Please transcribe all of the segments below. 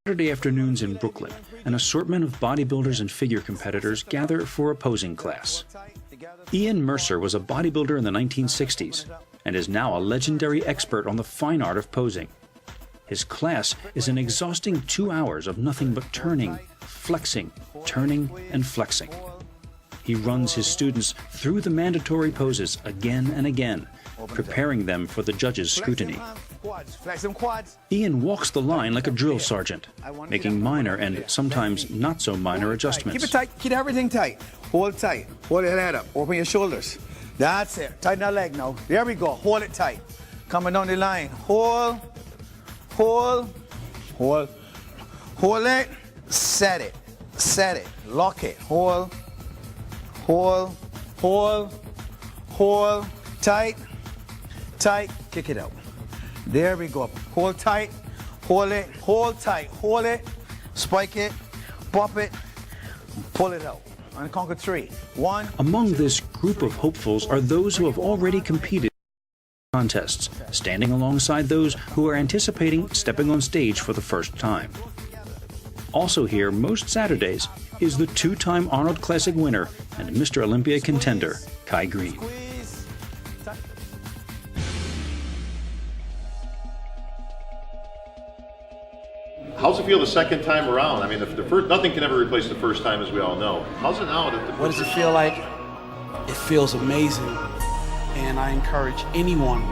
Saturday afternoons in Brooklyn, an assortment of bodybuilders and figure competitors gather for a posing class. Ian Mercer was a bodybuilder in the 1960s and is now a legendary expert on the fine art of posing. His class is an exhausting 2 hours of nothing but turning, flexing, turning, and flexing. He runs his students through the mandatory poses again and again, preparing them for the judges' scrutiny. Ian walks the line like a drill sergeant, making minor and sometimes not so minor adjustments. Keep it tight, keep everything tight. Hold your head up, open your shoulders. That's it, tighten that leg now. There we go, hold it tight. Coming down the line, hold it, set it, lock it, hold, tight, kick it out. There we go, hold tight, hold it, hold tight, hold it, spike it, pop it, pull it out. And conquer 3. 1. Among this group of hopefuls are those who have already competed in contests, standing alongside those who are anticipating stepping on stage for the first time. Also here most Saturdays is the 2-time Arnold Classic winner and Mr. Olympia contender, Kai Green. How's it feel the second time around? I mean, the first, nothing can ever replace the first time, as we all know. How's it now? What does it feel like? It feels amazing. And I encourage anyone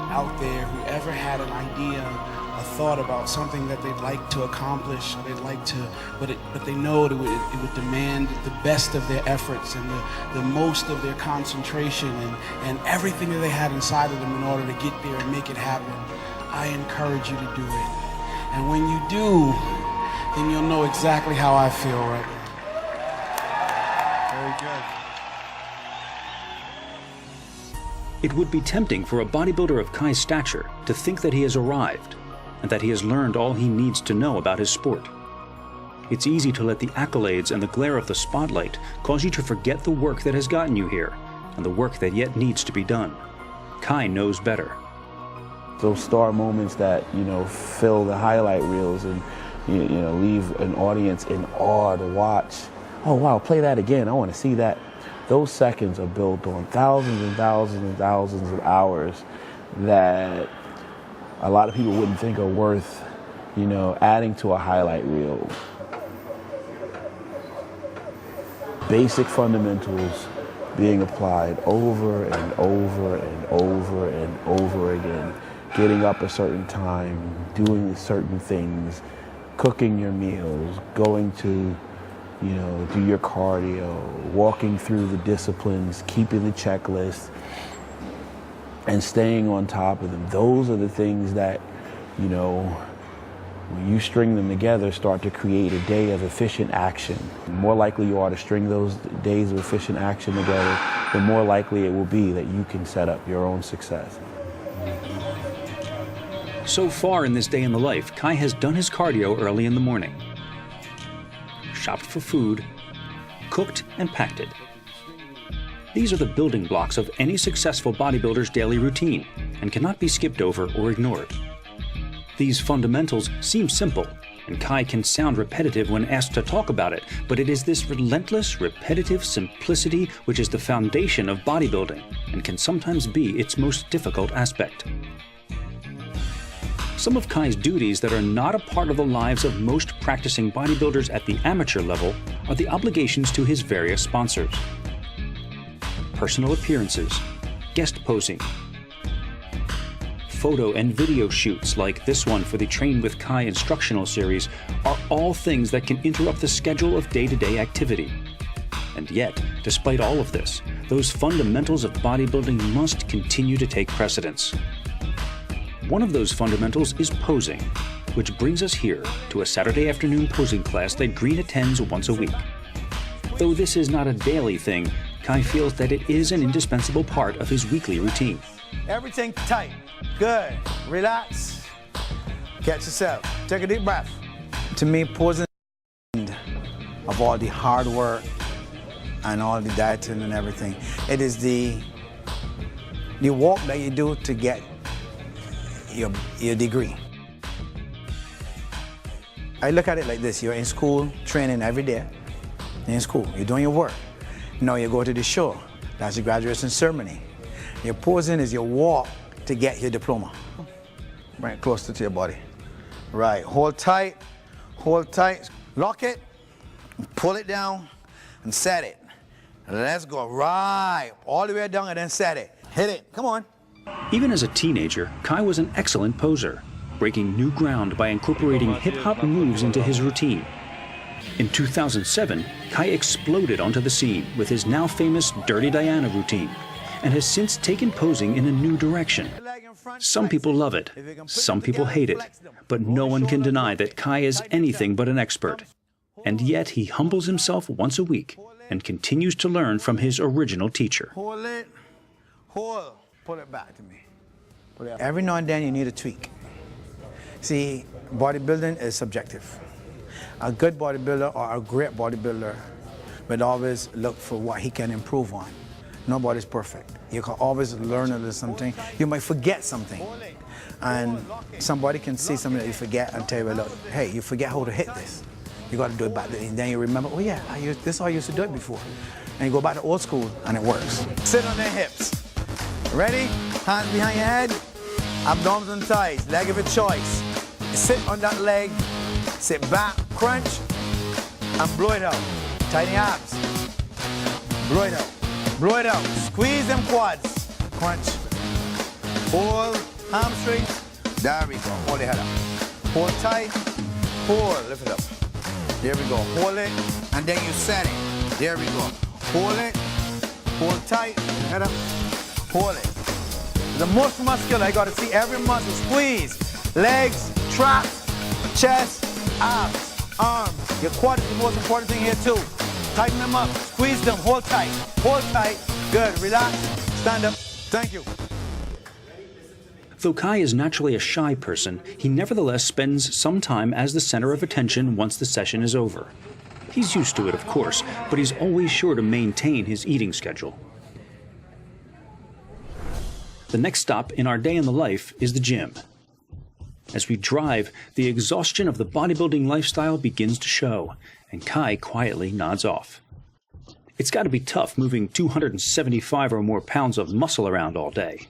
out there who ever had an idea, a thought about something that they'd like to accomplish, or they'd like to, but they know it would demand the best of their efforts and the most of their concentration and everything that they had inside of them in order to get there and make it happen. I encourage you to do it. And when you do, then you'll know exactly how I feel right now. Very good. It would be tempting for a bodybuilder of Kai's stature to think that he has arrived and that he has learned all he needs to know about his sport. It's easy to let the accolades and the glare of the spotlight cause you to forget the work that has gotten you here and the work that yet needs to be done. Kai knows better. Those star moments that, fill the highlight reels and, leave an audience in awe to watch. Oh, wow, play that again. I want to see that. Those seconds are built on thousands and thousands and thousands of hours that a lot of people wouldn't think are worth, adding to a highlight reel. Basic fundamentals being applied over and over and over and over again. Getting up a certain time, doing certain things, cooking your meals, going to, do your cardio, walking through the disciplines, keeping the checklist, and staying on top of them. Those are the things that, when you string them together, start to create a day of efficient action. The more likely you are to string those days of efficient action together, the more likely it will be that you can set up your own success. So far in this day in the life, Kai has done his cardio early in the morning, shopped for food, cooked and packed it. These are the building blocks of any successful bodybuilder's daily routine and cannot be skipped over or ignored. These fundamentals seem simple, and Kai can sound repetitive when asked to talk about it, but it is this relentless, repetitive simplicity which is the foundation of bodybuilding and can sometimes be its most difficult aspect. Some of Kai's duties that are not a part of the lives of most practicing bodybuilders at the amateur level are the obligations to his various sponsors. Personal appearances, guest posing, photo and video shoots like this one for the Train with Kai instructional series are all things that can interrupt the schedule of day-to-day activity. And yet, despite all of this, those fundamentals of bodybuilding must continue to take precedence. One of those fundamentals is posing, which brings us here to a Saturday afternoon posing class that Green attends once a week. Though this is not a daily thing, Kai feels that it is an indispensable part of his weekly routine. Everything tight, good, relax, catch yourself, take a deep breath. To me, posing is the end of all the hard work and all the dieting and everything. It is the walk that you do to get your degree. I look at it like this. You're in school, training every day. You're in school, you're doing your work. Now you go to the show. That's your graduation ceremony. Your posing is your walk to get your diploma. Bring it closer to your body. Right, hold tight, lock it, pull it down, and set it. Let's go, right, all the way down and then set it. Hit it, come on. Even as a teenager, Kai was an excellent poser, breaking new ground by incorporating hip-hop moves into his routine. In 2007, Kai exploded onto the scene with his now famous Dirty Diana routine, and has since taken posing in a new direction. Some people love it, some people hate it, but no one can deny that Kai is anything but an expert. And yet he humbles himself once a week and continues to learn from his original teacher. Hold it, hold, pull it back to me. Every now and then you need a tweak. See, bodybuilding is subjective. A good bodybuilder or a great bodybuilder would always look for what he can improve on. Nobody's perfect. You can always learn a little something. You might forget something. And somebody can see something that you forget and tell you, look, hey, you forget how to hit this. You got to do it back then. And then you remember, oh yeah, this is how I used to do it before. And you go back to old school and it works. Sit on their hips. Ready? Hands behind your head. Abdominals and thighs. Leg of your choice. Sit on that leg. Sit back, crunch, and blow it out. Tighten your abs. Blow it out. Blow it out. Squeeze them quads. Crunch. Pull. Hamstring. There we go. Hold the head up. Hold tight. Pull. Lift it up. There we go. Hold it. And then you set it. There we go. Hold it. Hold tight. Head up. Hold it. The most muscular. I got to see every muscle. Squeeze. Legs. Traps. Chest. Abs. Arms. Your quad is the most important thing here too. Tighten them up. Squeeze them. Hold tight. Hold tight. Good. Relax. Stand up. Thank you. Though Kai is naturally a shy person, he nevertheless spends some time as the center of attention once the session is over. He's used to it, of course, but he's always sure to maintain his eating schedule. The next stop in our day in the life is the gym. As we drive, the exhaustion of the bodybuilding lifestyle begins to show, and Kai quietly nods off. It's got to be tough moving 275 or more pounds of muscle around all day.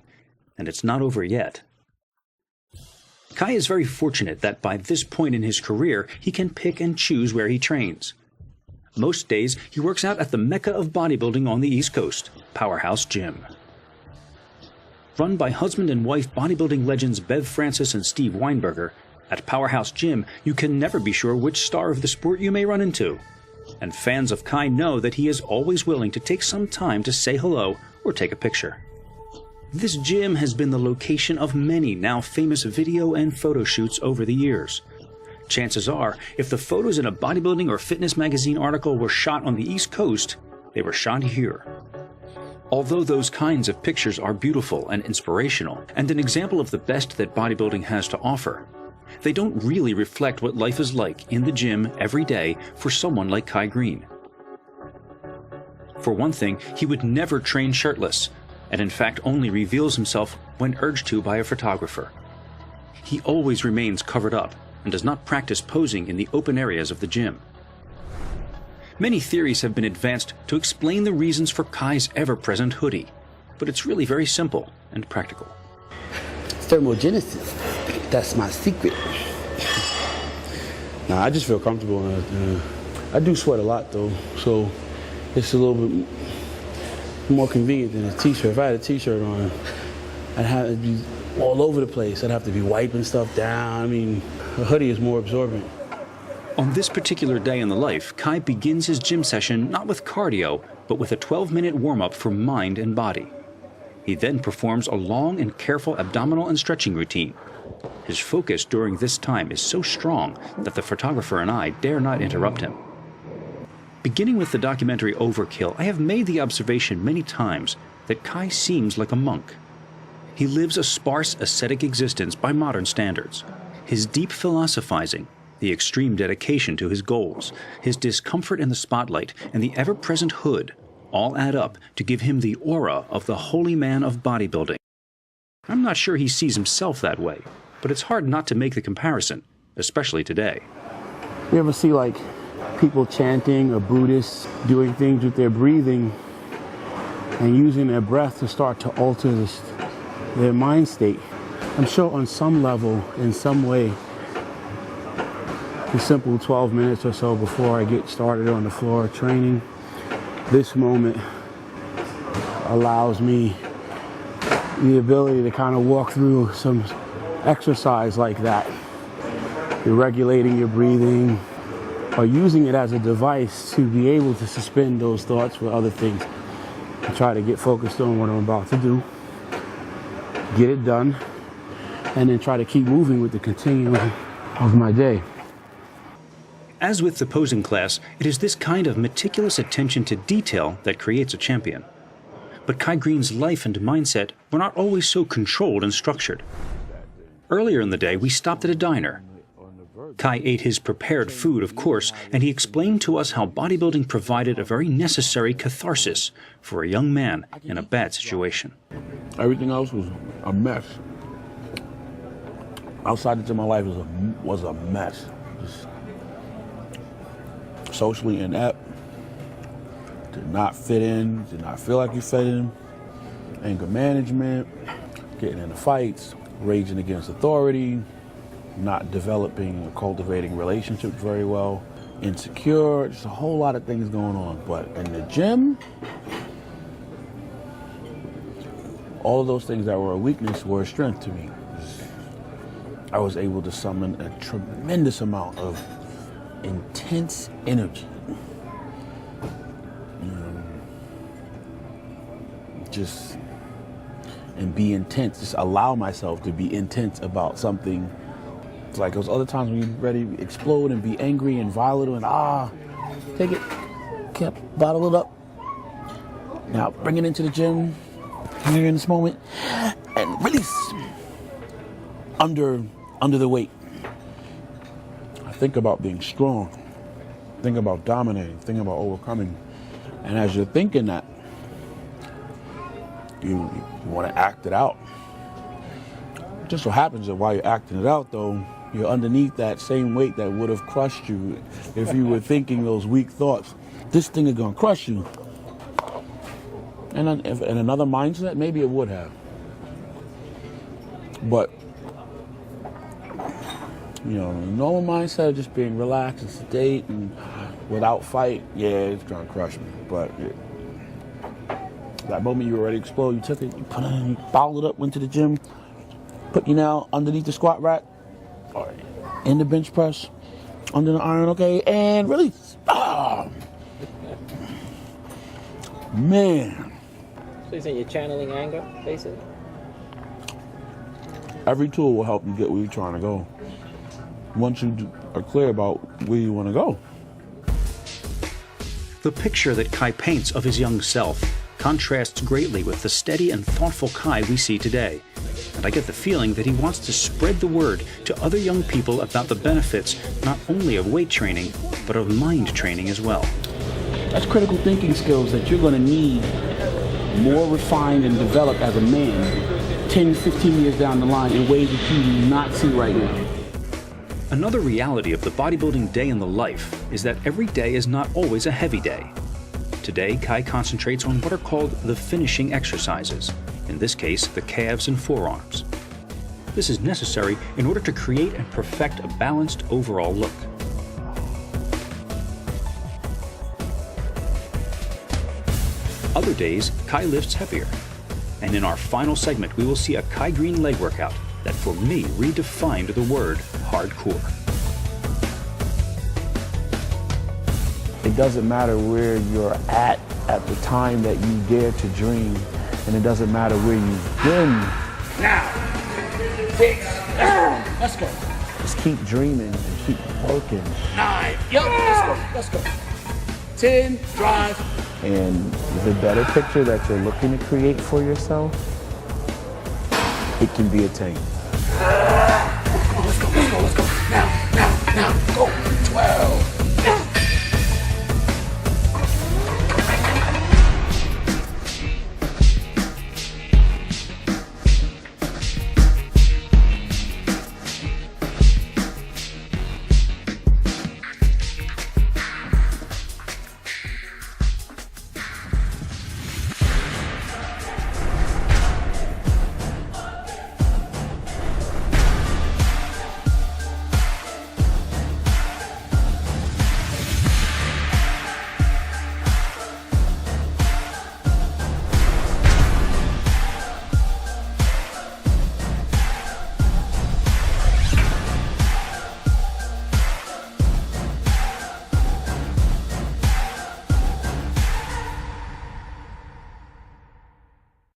And it's not over yet. Kai is very fortunate that by this point in his career, he can pick and choose where he trains. Most days, he works out at the mecca of bodybuilding on the East Coast, Powerhouse Gym. Run by husband and wife bodybuilding legends Bev Francis and Steve Weinberger, at Powerhouse Gym, you can never be sure which star of the sport you may run into. And fans of Kai know that he is always willing to take some time to say hello or take a picture. This gym has been the location of many now famous video and photo shoots over the years. Chances are, if the photos in a bodybuilding or fitness magazine article were shot on the East Coast, they were shot here. Although those kinds of pictures are beautiful and inspirational, and an example of the best that bodybuilding has to offer, they don't really reflect what life is like in the gym every day for someone like Kai Greene. For one thing, he would never train shirtless, and in fact only reveals himself when urged to by a photographer. He always remains covered up and does not practice posing in the open areas of the gym. Many theories have been advanced to explain the reasons for Kai's ever-present hoodie, but it's really very simple and practical. Thermogenesis, that's my secret. Nah, I just feel comfortable. I do sweat a lot though, so it's a little bit more convenient than a t-shirt. If I had a t-shirt on, I'd have to be all over the place. I'd have to be wiping stuff down. I mean, a hoodie is more absorbent. On this particular day in the life, Kai begins his gym session not with cardio, but with a 12-minute warm-up for mind and body. He then performs a long and careful abdominal and stretching routine. His focus during this time is so strong that the photographer and I dare not interrupt him. Beginning with the documentary Overkill, I have made the observation many times that Kai seems like a monk. He lives a sparse, ascetic existence by modern standards. His deep philosophizing, the extreme dedication to his goals, his discomfort in the spotlight, and the ever-present hood all add up to give him the aura of the holy man of bodybuilding. I'm not sure he sees himself that way, but it's hard not to make the comparison, especially today. You ever see like people chanting or Buddhists doing things with their breathing and using their breath to start to alter their mind state? I'm sure on some level, in some way, the simple 12 minutes or so before I get started on the floor training, this moment allows me the ability to kind of walk through some exercise like that. You're regulating your breathing or using it as a device to be able to suspend those thoughts for other things. I try to get focused on what I'm about to do, get it done, and then try to keep moving with the continuum of my day. As with the posing class, it is this kind of meticulous attention to detail that creates a champion. But Kai Green's life and mindset were not always so controlled and structured. Earlier in the day, we stopped at a diner. Kai ate his prepared food, of course, and he explained to us how bodybuilding provided a very necessary catharsis for a young man in a bad situation. Everything else was a mess. Outside of my life was a mess. Just socially inept, did not fit in, did not feel like you fit in, anger management, getting into fights, raging against authority, not developing or cultivating relationships very well, insecure, just a whole lot of things going on. But in the gym, all of those things that were a weakness were a strength to me. I was able to summon a tremendous amount of intense energy. Just, and be intense, just allow myself to be intense about something. It's like those other times when you're ready to explode and be angry and violent and take it, kept, bottle it up. Now bring it into the gym, here in this moment, and release under the weight. I think about being strong, think about dominating, think about overcoming. And as you're thinking that, you want to act it out. It just so happens that while you're acting it out, though, you're underneath that same weight that would have crushed you if you were thinking those weak thoughts. This thing is going to crush you. And if in another mindset, maybe it would have. But, normal mindset of just being relaxed and sedate and without fight, yeah, it's going to crush me. But that moment you were ready to explode, you took it, you put it in, you bottled it up, went to the gym, put you now underneath the squat rack, or in the bench press, under the iron, okay, and release. Man. So you're saying you're channeling anger, basically? Every tool will help you get where you're trying to go. Once you are clear about where you want to go. The picture that Kai paints of his young self contrasts greatly with the steady and thoughtful Kai we see today. And I get the feeling that he wants to spread the word to other young people about the benefits not only of weight training, but of mind training as well. That's critical thinking skills that you're going to need more refined and developed as a man 10, 15 years down the line in ways that you do not see right now. Another reality of the bodybuilding day in the life is that every day is not always a heavy day. Today, Kai concentrates on what are called the finishing exercises, in this case, the calves and forearms. This is necessary in order to create and perfect a balanced overall look. Other days, Kai lifts heavier. And in our final segment, we will see a Kai Green leg workout that for me redefined the word hardcore. It doesn't matter where you're at the time that you dare to dream, and it doesn't matter where you've been. Now, 6, let's go. Just keep dreaming and keep working. 9, let's go. 10, drive. And the better picture that you're looking to create for yourself, it can be attained. Let's go. Now, go. 12.